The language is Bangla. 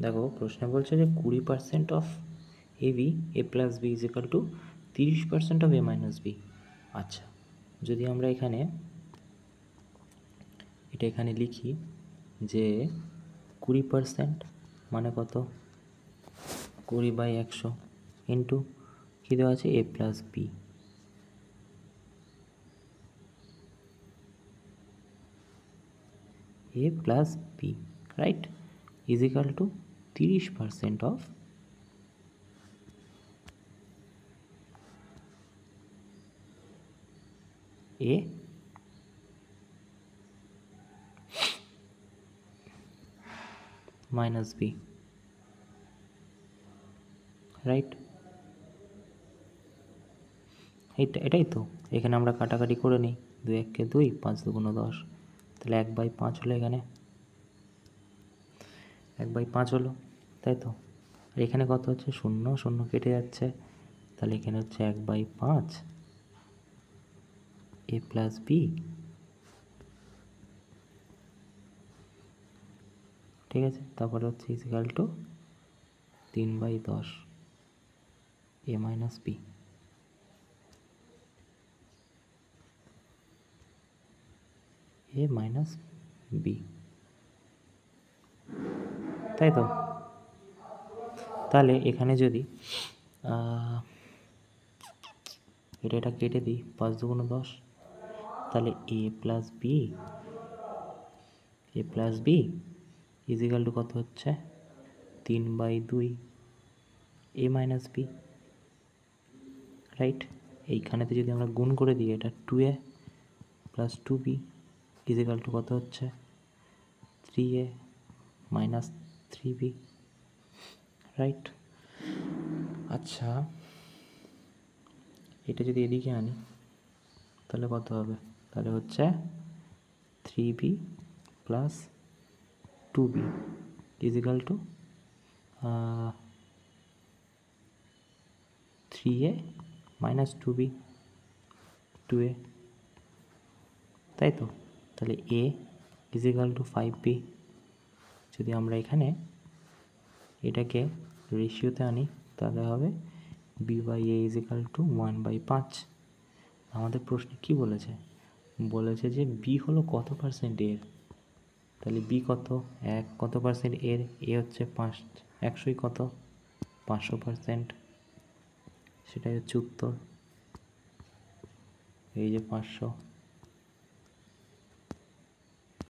দেখো প্রশ্নে বলছে যে 20% of A B A plus B is equal to 30% of A minus B. আচ্ছা, যদি আমরা এখানে লিখি যে 20% মানে কত, 20/100 ইন্টু কী দেওয়া আছে, A plus B, A plus B, right, is equal to 30% of A minus B, right. এটাই তো, এখানে আমরা কাটাকাটি করে নিই, 2 1 2, 5 2 10, তাহলে 1/5 হলো, এখানে 1/5 হলো, তাই তো। আর এখানে কত হচ্ছে, 0 0 কেটে যাচ্ছে, তাহলে এখানে হচ্ছে 1/5 এ প্লাস বি, ঠিক আছে। তারপরে হচ্ছে ইজিক্যাল টু 3/10 এ মাইনাস বি, এ মাইনাস বি, তাই তো। তাহলে এখানে যদি এটা কেটে দিই, 5 2 10, তাহলে এ প্লাস বি ইজিক্যাল টু কত হচ্ছে, 3/2 এ মাইনাস বি, রাইট। এইখানেতে যদি আমরা গুণ করে দিই, এটা 2a plus 2b is equal two কত হচ্ছে, 3a মাইনাস 3b, রাইট। আচ্ছা, এটা যদি এদিকে আনি তাহলে কত হবে, তাহলে হচ্ছে 3b plus 2b is equal two 3a minus 2b, 2a, তাই তো। তাহলে a ইজিক্যাল টু 5b। যদি আমরা এখানে এটাকে রেশিওতে আনি তাহলে হবে b/a ইজিক্যাল টু 1/5। আমাদের প্রশ্নে কি বলেছে, বলেছে যে বি হলো কত পার্সেন্ট এর, তাহলে বি কত, 1 কত পার্সেন্ট এর, এ হচ্ছে 5, 100 কত, 500%, সেটাই হচ্ছে উত্তর, এই যে 500।